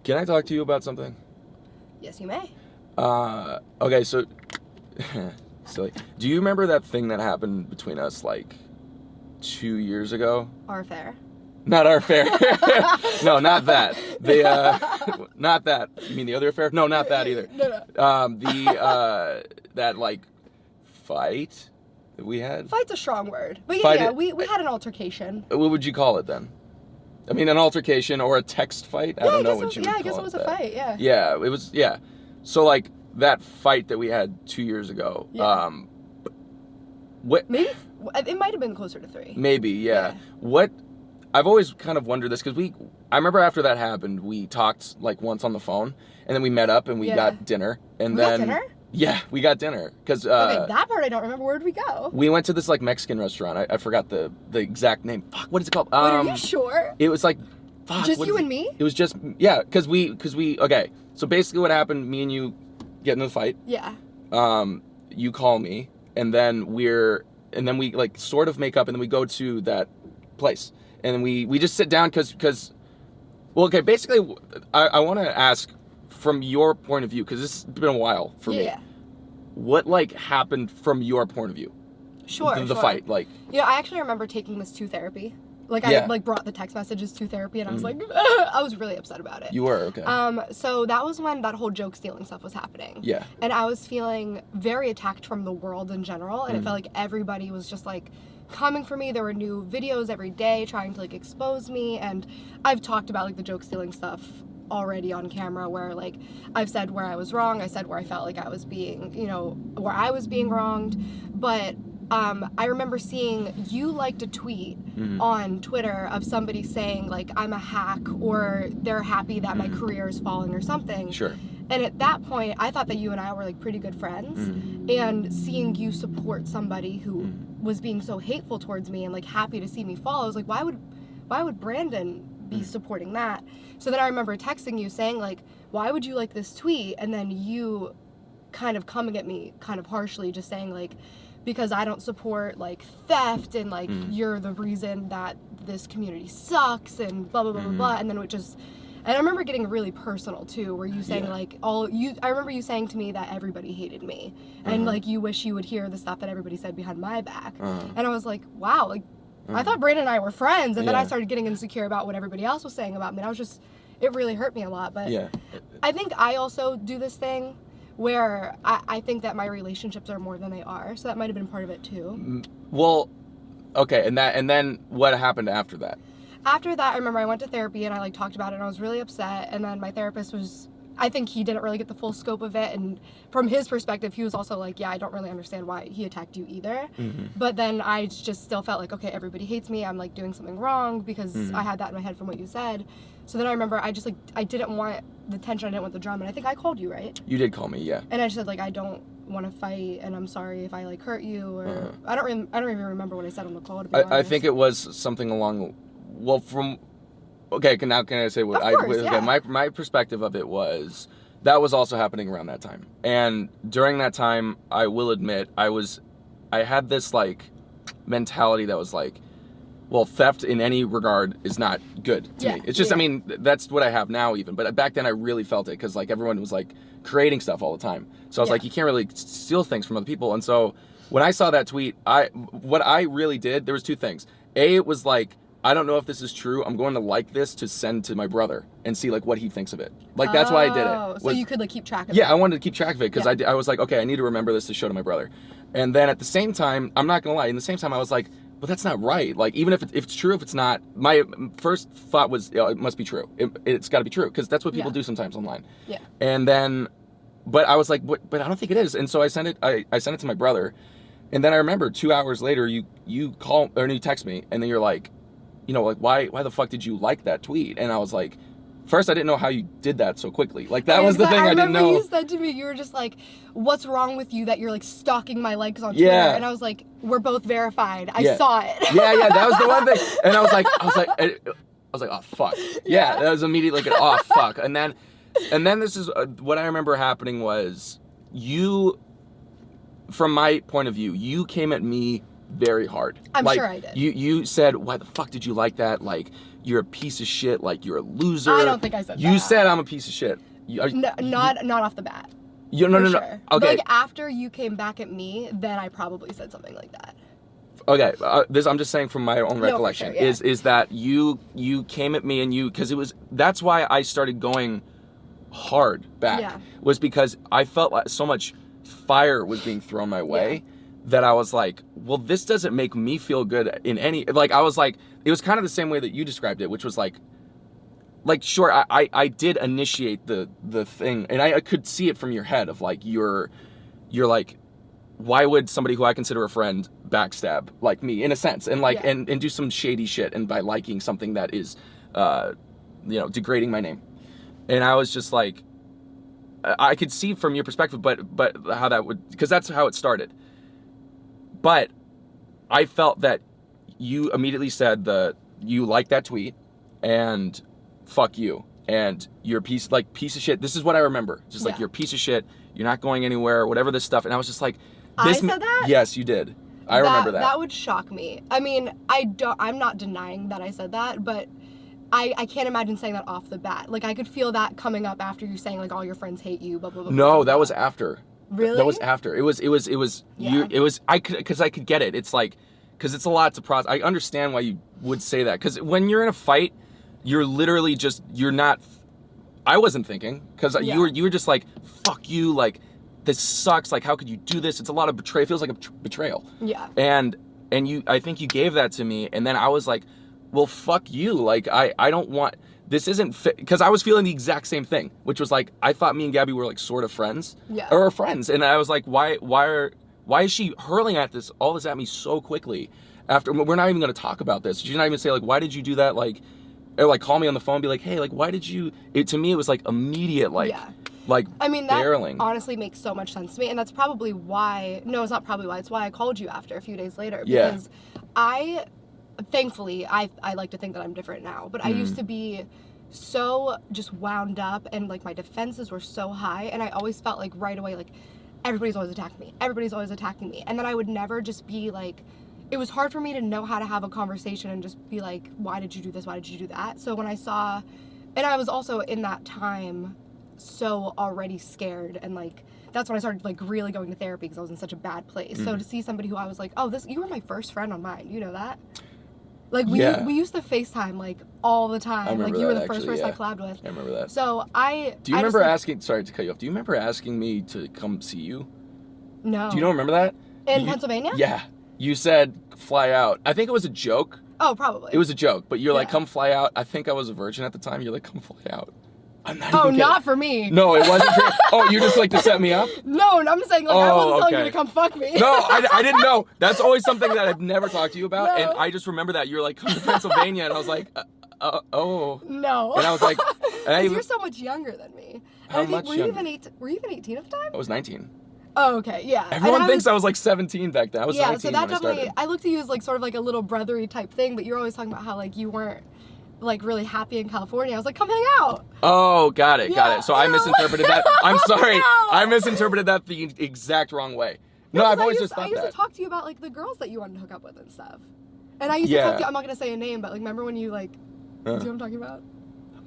Can I talk to you about something? Yes, you may. Okay, so... silly. Do you remember that thing that happened between us, like, 2 years ago? Our affair. Not our affair. No, not that. Not that. You mean the other affair? No, not that either. No. That, like, fight that we had? Fight's a strong word. But we had an altercation. What would you call it then? I mean, an altercation or a text fight? I don't know what you would call it. Yeah, I guess it was a fight, yeah. Yeah, it was, yeah. So, like, that fight that we had 2 years ago, what... Maybe, it might have been closer to 3. Maybe, yeah. What... I've always kind of wondered this, because I remember after that happened, we talked, like, once on the phone, and then we met up and we got dinner, and then... We got dinner? Yeah, we got dinner, because... okay, that part I don't remember. Where did we go? We went to this, like, Mexican restaurant. I forgot the exact name. Fuck, what is it called? Wait, are you sure? It was, like... Fuck, just you and me? It was just... Yeah, because we... Okay, so basically what happened, me and you get in the fight. Yeah. You call me, and then we, like, sort of make up, and then we go to that place. And then we just sit down because... Well, okay, basically, I want to ask, from your point of view, because this has been a while for me. Yeah. What, like, happened from your point of view? Sure, The fight, like... You know, I actually remember taking this to therapy. Like, I, like, brought the text messages to therapy, and I was like, I was really upset about it. You were, okay. So that was when that whole joke stealing stuff was happening. Yeah. And I was feeling very attacked from the world in general, and it felt like everybody was just, like, coming for me. There were new videos every day trying to, like, expose me, and I've talked about, like, the joke stealing stuff already on camera, where, like, I've said where I was wrong, I said where I felt like I was being, you know, where I was being wronged, but I remember seeing you liked a tweet on Twitter of somebody saying, like, I'm a hack, or they're happy that my career is falling or something. Sure. And at that point, I thought that you and I were, like, pretty good friends. And seeing you support somebody who was being so hateful towards me and, like, happy to see me fall, I was like, why would Brandon be supporting that? So then I remember texting you saying, like, why would you like this tweet? And then you kind of coming at me kind of harshly, just saying, like, because I don't support, like, theft, and, like, you're the reason that this community sucks, and blah, blah, blah, blah, blah. And then it just... And I remember getting really personal, too, where you saying, like, I remember you saying to me that everybody hated me. And, like, you wish you would hear the stuff that everybody said behind my back. And I was like, wow, like, I thought Brandon and I were friends. And then I started getting insecure about what everybody else was saying about me. And I was just... It really hurt me a lot. But I think I also do this thing where I think that my relationships are more than they are. So that might have been part of it, too. Well, okay, and then what happened after that? After that, I remember I went to therapy and I, like, talked about it, and I was really upset. And then my therapist was... I think he didn't really get the full scope of it, and from his perspective, he was also like, yeah, I don't really understand why he attacked you either. But then I just still felt like, okay, everybody hates me, I'm, like, doing something wrong, because I had that in my head from what you said. So then I remember I just, like, I didn't want the tension, I didn't want the drama, and I think I called you, right? You did call me, yeah. And I just said, like, I don't want to fight, and I'm sorry if I, like, hurt you, or I don't even remember what I said on the call, to be honest. I think it was something along, well, from... Okay, now can I say what my perspective of it was, that was also happening around that time. And during that time, I will admit, I had this, like, mentality that was like, well, theft in any regard is not good to me. It's just, I mean, that's what I have now even. But back then I really felt it, because, like, everyone was, like, creating stuff all the time. So I was like, you can't really steal things from other people. And so when I saw that tweet, what I really did, there was two things. It was like, I don't know if this is true. I'm going to like this to send to my brother and see, like, what he thinks of it. Like, that's why I did it. So you could, like, keep track of it. Yeah, I wanted to keep track of it, because I was like, okay, I need to remember this to show to my brother. And then at the same time, I'm not going to lie, in the same time, I was like, but that's not right. Like, even if it's true, if it's not, my first thought was, it must be true. It's got to be true, because that's what people do sometimes online. Yeah. And then, but I was like, but I don't think it is. And so I sent it to my brother. And then I remember 2 hours later, you call, or you text me, and then you're like, you know, like, why the fuck did you like that tweet? And I was like, first, I didn't know how you did that so quickly. Like, that was the thing I didn't know. I remember you said to me, you were just like, what's wrong with you that you're, like, stalking my likes on Twitter? And I was like, we're both verified. I saw it. Yeah, that was the one thing. And I was like, oh, fuck. Yeah, that was immediately like, oh, fuck. And then this is, what I remember happening was, you, from my point of view, you came at me very hard. I'm like, sure I did. You said, why the fuck did you like that? Like, you're a piece of shit. Like, you're a loser. I don't think I said that. You said I'm a piece of shit. Not off the bat. No. Sure. Okay. But like after you came back at me, then I probably said something like that. Okay, I'm just saying from my own recollection, for sure, yeah. is that you came at me and because that's why I started going hard back, was because I felt like so much fire was being thrown my way that I was like, well, this doesn't make me feel good in any, like, I was like, it was kind of the same way that you described it, which was like sure, I did initiate the thing, and I could see it from your head of like, you're like, why would somebody who I consider a friend backstab like me in a sense, and like and do some shady shit, and by liking something that is degrading my name. And I was just like, I could see from your perspective, but how that would, because that's how it started. But I felt that you immediately said you liked that tweet and fuck you and you're a piece of shit. This is what I remember, just like, you're a piece of shit, you're not going anywhere, whatever this stuff. And I was just like, I said that? Yes, you did. I remember that. That would shock me. I mean, I'm not denying that I said that, but I can't imagine saying that off the bat. Like, I could feel that coming up after you saying like all your friends hate you, blah blah blah. No, that was after. Really? That was after. It was I could get it. It's like, because it's a lot to process. I understand why you would say that, because when you're in a fight, you're literally just, you're not, I wasn't thinking, because you were just like, fuck you, like, this sucks, like, how could you do this? It's a lot of betrayal. It feels like a betrayal. Yeah. And I think you gave that to me, and then I was like, well, fuck you. Like, I don't want, this isn't fit, because I was feeling the exact same thing, which was like, I thought me and Gabbie were like sort of friends. Yeah. Or friends. And I was like, why is she hurling all this at me so quickly? After, we're not even going to talk about this. She's not even say like, why did you do that? Like, or like call me on the phone and be like, hey, like, why did you, to me, it was like immediate, like, like, I mean, that barreling. Honestly makes so much sense to me, and that's probably why, no, it's not probably why, it's why I called you after a few days later, because thankfully, I like to think that I'm different now, but I used to be so just wound up, and like my defenses were so high, and I always felt like right away, like, everybody's always attacking me, and then I would never just be like, it was hard for me to know how to have a conversation and just be like, why did you do this, why did you do that? So when I saw, and I was also in that time so already scared, and like that's when I started like really going to therapy because I was in such a bad place. So to see somebody who I was like, oh, you were my first friend on Mine, you know that? Like we used to FaceTime like all the time. Like you were the first person I collabed with. I remember that. So do you remember asking, sorry to cut you off, do you remember asking me to come see you? No. Do you remember that? In Pennsylvania? Yeah. You said fly out. I think it was a joke. Oh, probably. It was a joke, but you're like, come fly out. I think I was a virgin at the time. You're like, come fly out. I'm not even kidding. Not for me. No, it wasn't for Oh, you just like to set me up? No, I'm saying like I wasn't telling you to come fuck me. No, I didn't know. That's always something that I've never talked to you about, and I just remember that. You're like, come to Pennsylvania, and I was like, oh. No. And I was like... you're so much younger than me. How much younger? Were you even 18 at the time? I was 19. Oh, okay, yeah. Everyone thinks I was like 17 back then. I was 19 so that when I started. I looked at you as like sort of like a little brothery type thing, but you're always talking about how like you weren't like really happy in California. I was like, come hang out. Oh, got it. So I misinterpreted that. I'm sorry. No. I misinterpreted that the exact wrong way. No, I've always just thought that. I used to talk to you about like the girls that you wanted to hook up with and stuff. And I used to talk to you, I'm not going to say a name, but like remember when you like, do you know what I'm talking about?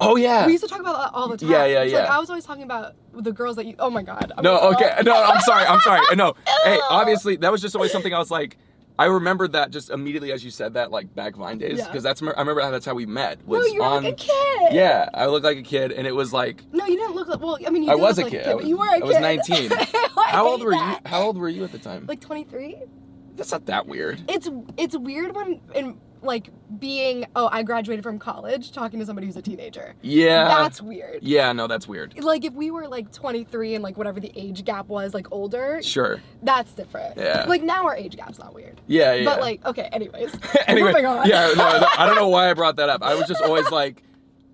Oh, yeah. We used to talk about that all the time. Yeah. Like, I was always talking about the girls that you, oh my God. No, I'm sorry. No, hey, obviously, that was just always something I was like, I remembered that just immediately as you said that, like back Vine days, because I remember that's how we met. No, you look like a kid. Yeah, I looked like a kid, and it was like. No, you didn't look like. Well, I mean, you I did was look a like kid. But you were a kid. I was 19. How old were that. you? How old were you at the time? Like 23. That's not that weird. It's weird when like being I graduated from college talking to somebody who's a teenager. Yeah. That's weird. Yeah, no, that's weird. Like if we were like 23 and like whatever the age gap was, like older. Sure. That's different. Yeah. Like now our age gap's not weird. Yeah. But like, okay, anyways. Anyway, moving on. Yeah, no, I don't know why I brought that up. I was just always like,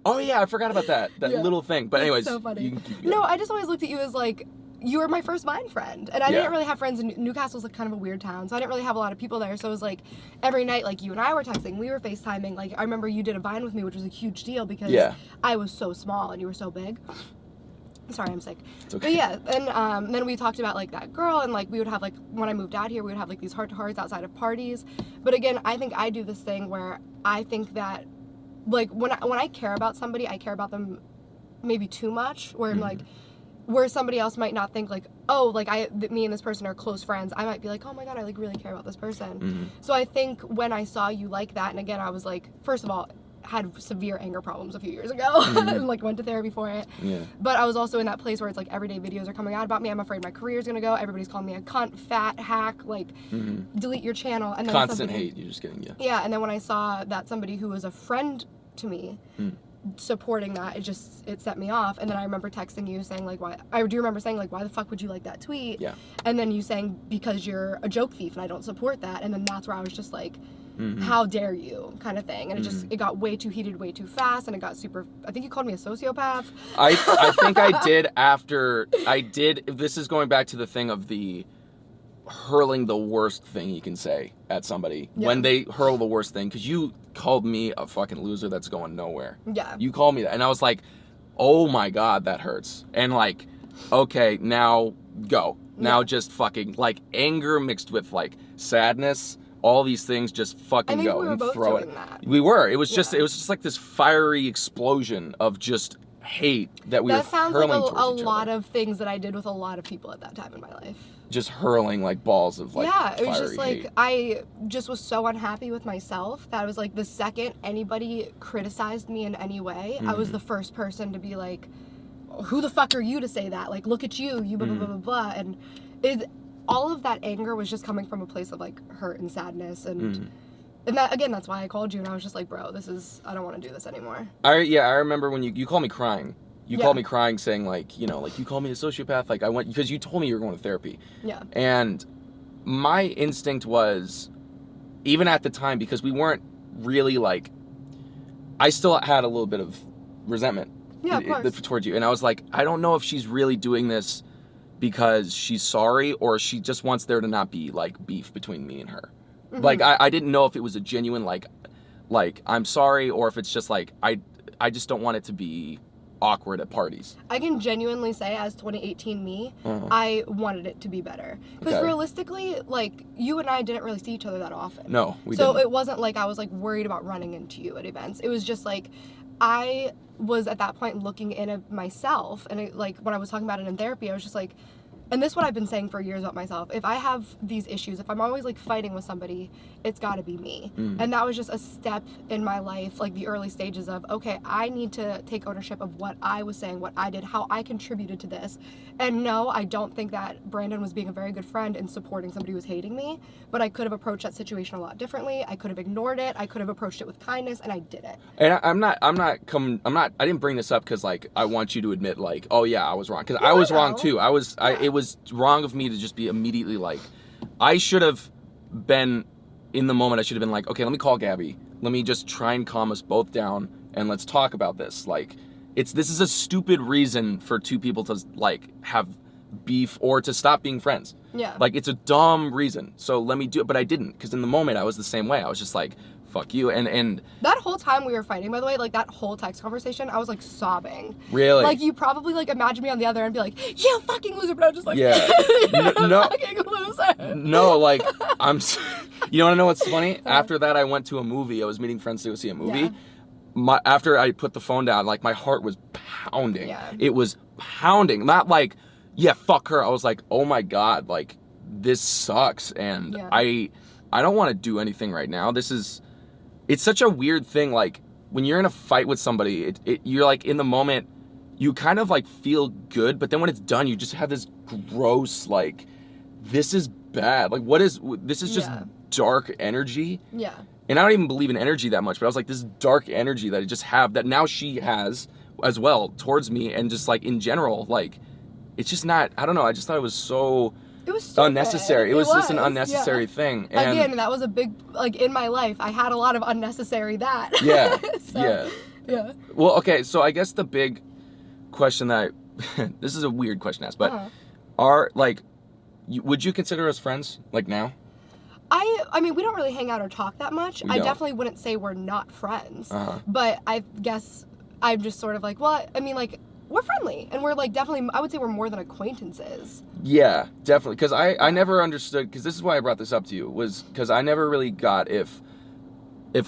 oh yeah, I forgot about that little thing. But anyways. That's so funny. No, I just always looked at you as like, you were my first Vine friend. And I didn't really have friends in Newcastle's like kind of a weird town. So I didn't really have a lot of people there. So it was like every night, like you and I were texting, we were FaceTiming. Like I remember you did a Vine with me, which was a huge deal because I was so small and you were so big. Sorry, I'm sick. It's okay. But yeah, and then we talked about like that girl, and like we would have like when I moved out here, we would have like these heart-to-hearts outside of parties. But again, I think I do this thing where I think that like when I care about somebody, I care about them maybe too much. Where I'm like, where somebody else might not think like, oh, like me and this person are close friends. I might be like, oh my god, I like really care about this person. So I think when I saw you like that, and again, I was like, first of all, had severe anger problems a few years ago and like went to therapy for it. Yeah. But I was also in that place where it's like everyday videos are coming out about me. I'm afraid my career's gonna go. Everybody's calling me a cunt, fat, hack, like delete your channel. And then constant hate. You're just kidding. Yeah. Yeah. And then when I saw that somebody who was a friend to me supporting that, it set me off. And then I remember texting you saying like, why the fuck would you like that tweet? Yeah. And then you saying because you're a joke thief and I don't support that. And then that's where I was just like, how dare you kind of thing. And it got way too heated way too fast, and it got super, I think you called me a sociopath. I think I did after I did. This is going back to the thing of the hurling the worst thing you can say at somebody when they hurl the worst thing, because you called me a fucking loser that's going nowhere. Yeah. You called me that, and I was like, oh my god, that hurts. And like, okay, now go. Now just fucking like anger mixed with like sadness. All these things just fucking go and throw it. We were. It was just like this fiery explosion of just hate that we were hurling towards each other. That sounds like a lot of things that I did with a lot of people at that time in my life. Just hurling like balls of like fiery hate. It was just like I just was so unhappy with myself that I was like the second anybody criticized me in any way, I was the first person to be like, who the fuck are you to say that? Like, look at you blah blah blah blah blah. And all of that anger was just coming from a place of like hurt and sadness, and that, again, that's why I called you, and I was just like, bro, I don't want to do this anymore. I remember when you called me crying. You called me crying saying like, you know, like you called me a sociopath, like because you told me you were going to therapy. Yeah. And my instinct was, even at the time, because we weren't really like, I still had a little bit of resentment towards you, and I was like, I don't know if she's really doing this because she's sorry, or she just wants there to not be like beef between me and her. Like I didn't know if it was a genuine like I'm sorry, or if it's just like I just don't want it to be awkward at parties. I can genuinely say, as 2018 me, I wanted it to be better, because realistically, like, you and I didn't really see each other that often. No, we didn't. So it wasn't like I was like worried about running into you at events. It was just like I was at that point looking in at myself, and like when I was talking about it in therapy, I was just like, and this is what I've been saying for years about myself, if I have these issues, if I'm always like fighting with somebody, it's got to be me. And that was just a step in my life, like the early stages of, okay, I need to take ownership of what I was saying, what I did, how I contributed to this. And no, I don't think that Brandon was being a very good friend in supporting somebody who was hating me, but I could have approached that situation a lot differently. I could have ignored it. I could have approached it with kindness, and I didn't. And I didn't bring this up because like I want you to admit like, oh yeah, I was wrong, because I was wrong too. It was wrong of me to just be immediately like, I should have been in the moment. I should have been like, okay, let me call Gabbie. Let me just try and calm us both down, and let's talk about this. Like, this is a stupid reason for two people to like have beef or to stop being friends. Yeah. Like, it's a dumb reason. So let me do it, but I didn't, because in the moment I was the same way. I was just like, fuck you. And that whole time we were fighting, by the way, like that whole text conversation, I was like sobbing. Really? Like, you probably like imagine me on the other end and be like, you fucking loser, but I'm just like, yeah. No, fucking loser. No, like, you want to know what's funny? After that, I went to a movie. I was meeting friends to go see a movie. Yeah. After I put the phone down, like, my heart was pounding. Yeah. It was pounding. Not like, yeah, fuck her. I was like, oh my God, like, this sucks. And I don't want to do anything right now. It's such a weird thing. Like, when you're in a fight with somebody, you're like, in the moment, you kind of like feel good, but then when it's done, you just have this gross, like, this is bad. Like, this is just dark energy. Yeah. And I don't even believe in energy that much, but I was like, this dark energy that I just have, that now she has as well towards me, and just like in general, like, it's just not, I don't know, I just thought it was so unnecessary. It was just an unnecessary thing. And again, that was a big, like, in my life, I had a lot of unnecessary that. Yeah. So, yeah. Well, okay, so I guess the big question that this is a weird question to ask, but would you consider us friends, like, now? I mean, we don't really hang out or talk that much. I definitely wouldn't say we're not friends. But I guess I'm just sort of like, well, I mean, like, we're friendly, and we're like definitely, I would say we're more than acquaintances. Yeah, definitely. Because I never understood, because this is why I brought this up to you, was because I never really got if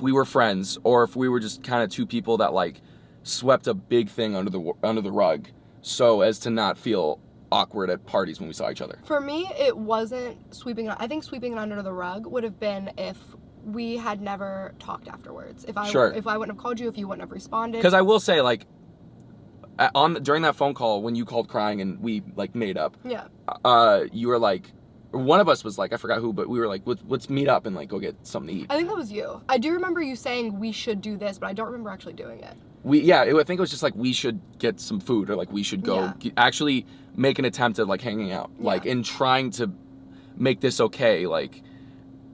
we were friends or if we were just kind of two people that like swept a big thing under the rug so as to not feel awkward at parties when we saw each other. For me, it wasn't sweeping it. I think sweeping it under the rug would have been if we had never talked afterwards. If I wouldn't have called you, if you wouldn't have responded. Because I will say, like, during that phone call when you called crying and we like made up. Yeah. You were like, one of us was like, I forgot who, but we were like, let's meet up and like go get something to eat. I think that was you. I do remember you saying we should do this, but I don't remember actually doing it. I think it was just like we should get some food or like we should go actually make an attempt at like hanging out, like and trying to make this okay. Like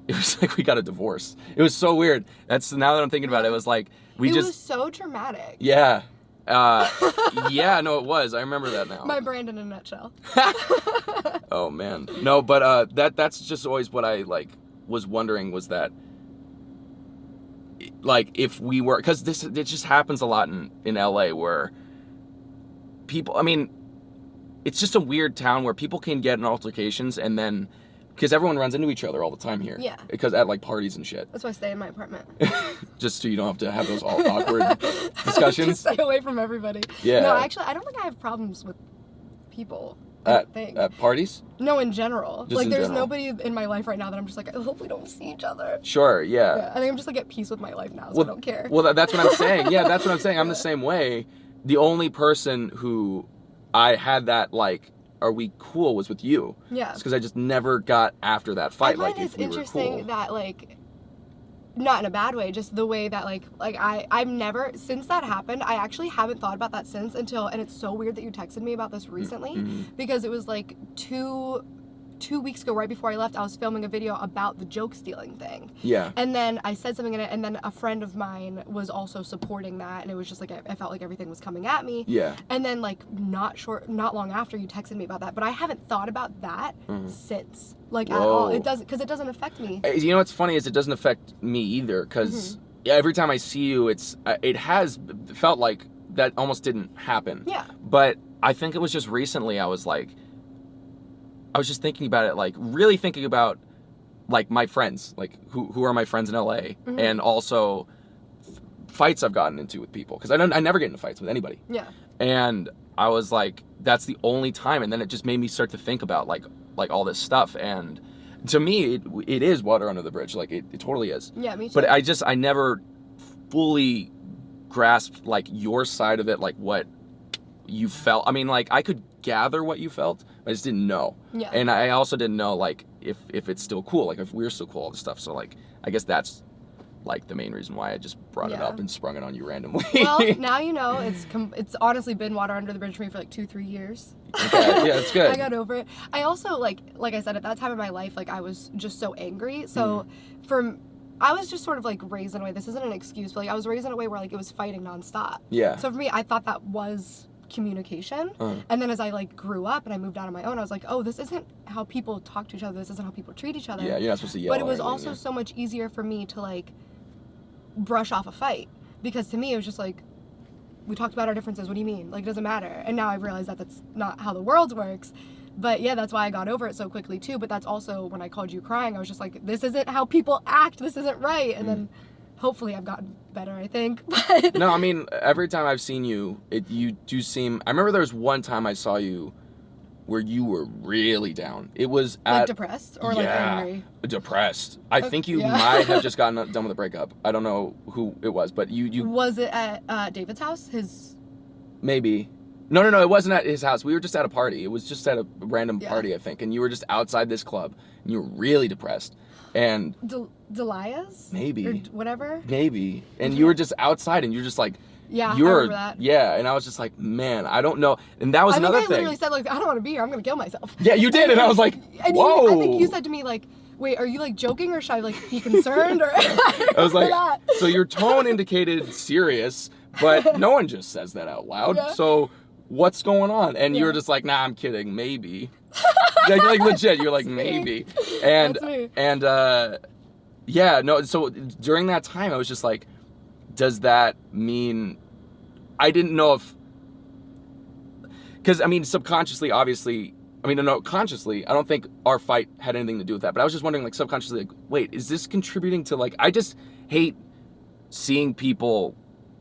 it was like we got a divorce. It was so weird. Now that I'm thinking about it, it was like it was so dramatic. Yeah. Yeah, no, it was. I remember that now. My brand in a nutshell. Oh man, no, but that's just always what I like was wondering was that, like, if we were, because it just happens a lot in LA where people, I mean, it's just a weird town where people can get in altercations and then. Because everyone runs into each other all the time here. Yeah. Because at like parties and shit. That's why I stay in my apartment. Just so you don't have to have those all awkward discussions. Just stay away from everybody. Yeah. No, actually, I don't think I have problems with people. At parties? No, in general. Just like, there's general. nobody in my life right now that I'm just like, I hope we don't see each other. Sure, yeah. I think I'm just like at peace with my life now, so I don't care. Well, that's what I'm saying. Yeah, that's what I'm saying. I'm the same way. The only person who I had that like, are we cool was with you. Yeah. It's because I just never got after that fight. I find it's interesting that like, not in a bad way, just the way that like I've never, since that happened, I actually haven't thought about that since until, and it's so weird that you texted me about this recently, because it was like two weeks ago, right before I left, I was filming a video about the joke stealing thing. Yeah. And then I said something in it, and then a friend of mine was also supporting that, and it was just like I felt like everything was coming at me. Yeah. And then like not long after, you texted me about that, but I haven't thought about that since, like at all. It doesn't affect me. You know what's funny is it doesn't affect me either, because every time I see you, it has felt like that almost didn't happen. Yeah. But I think it was just recently I was just thinking about it, like really thinking about like my friends, like who are my friends in LA, and also fights I've gotten into with people, because I never get into fights with anybody. Yeah. And I was like, that's the only time, and then it just made me start to think about like all this stuff, and to me it is water under the bridge, like it totally is. Yeah, me too. But I never fully grasped like your side of it, like what you felt. I mean, like I could gather what you felt, I just didn't know. Yeah. And I also didn't know like if it's still cool, like if we're still cool, all this stuff. So like I guess that's like the main reason why I just brought it up and sprung it on you randomly. Well, now you know. It's honestly been water under the bridge for me for like 2-3 years. Okay. Yeah, it's good. I got over it. I also like I said, at that time in my life, like I was just so angry. So I was just sort of like raised in a way, this isn't an excuse, but like I was raised in a way where like it was fighting nonstop. Yeah. So for me, I thought that was communication. And then as I like grew up and I moved out on my own, I was like, oh, this isn't how people talk to each other. This isn't how people treat each other. Yeah, you're not supposed to yell. But it was also so much easier for me to like brush off a fight, because to me it was just like, we talked about our differences, what do you mean? Like, it doesn't matter. And now I've realized that that's not how the world works. But yeah, that's why I got over it so quickly too. But that's also when I called you crying, I was just like, this isn't how people act, this isn't right. And then hopefully I've gotten better, I think. But no, I mean, every time I've seen you, you do seem, I remember there was one time I saw you where you were really down. It was like depressed or like angry? Depressed. I think you might have just gotten done with a breakup. I don't know who it was, but you Was it at David's house? Maybe. No, it wasn't at his house. We were just at a party. It was just at a random party, I think. And you were just outside this club, and you were really depressed. And Delia's? Maybe. Or whatever? Maybe. And you were just outside, and you're just like, I remember that. Yeah, and I was just like, man, I don't know. And that was another thing. I literally said, like, I don't want to be here. I'm going to kill myself. Yeah, you did. And I was like, whoa. I think you said to me, like, wait, are you, like, joking, or should I, like, be concerned? Or I was like, so your tone indicated serious, but no one just says that out loud. Yeah. So what's going on? And you were just like, nah, I'm kidding. Maybe. like legit. You're like, maybe. And, That's me. And, so during that time, I was just like, does that mean, I didn't know if because I mean, subconsciously, obviously, I mean, no, consciously, I don't think our fight had anything to do with that. But I was just wondering, like, subconsciously, like, wait, is this contributing to, like, I just hate seeing people,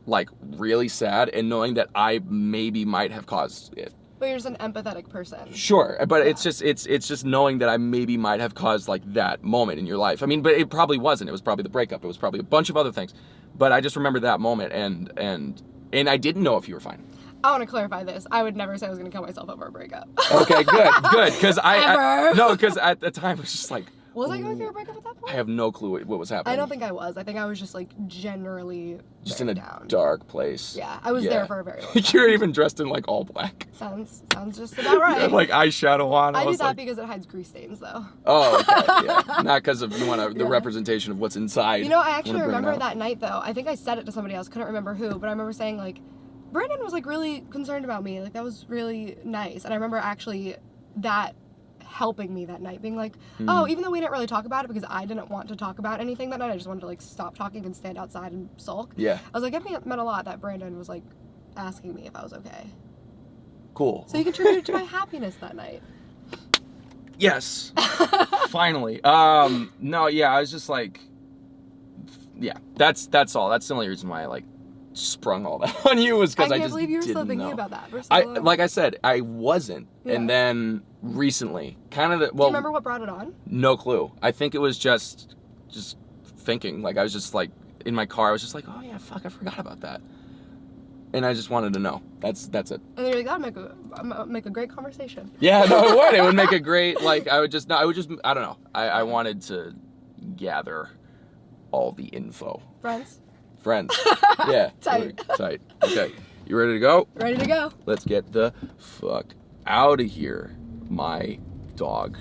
like, really sad and knowing that I maybe might have caused it. But you're just an empathetic person. Sure, but it's just knowing that I maybe might have caused, like, that moment in your life. I mean, but it probably wasn't. It was probably the breakup. It was probably a bunch of other things. But I just remember that moment, and I didn't know if you were fine. I want to clarify this. I would never say I was going to kill myself over a breakup. Okay, good, because because at the time it was just like. Was I going through a breakup at that point? I have no clue what was happening. I don't think I was. I think I was just like generally just in a down. Dark place. Yeah, I was there for a very long time. You're even dressed in like all black. Sounds just about right. You had, like eyeshadow on. I do that because it hides grease stains though. Oh, okay, yeah. Not because of you want the representation of what's inside. You know, I actually remember that night though. I think I said it to somebody else. Couldn't remember who, but I remember saying like, Brandon was like really concerned about me. Like that was really nice. And I remember actually that helping me that night, being like, oh, even though we didn't really talk about it because I didn't want to talk about anything that night, I just wanted to like stop talking and stand outside and sulk. Yeah. I was like, it meant a lot that Brandon was like asking me if I was okay. Cool. So you contributed to my happiness that night. Yes. Finally. No, yeah, I was just like, yeah, that's all. That's the only reason why I like sprung all that on you was because I just believe you were still thinking know. about that. Like I said, I wasn't, and then recently, kind of. Do you remember what brought it on? No clue. I think it was just thinking. Like I was just like in my car. I was just like, oh yeah, fuck, I forgot about that, and I just wanted to know. That's it. And then you're like, that'd make a great conversation. Yeah, no, it would. It would make a great like. I don't know. I wanted to gather all the info. Friends. Yeah. Tight. Okay. You ready to go? Ready to go. Let's get the fuck out of here, my dog.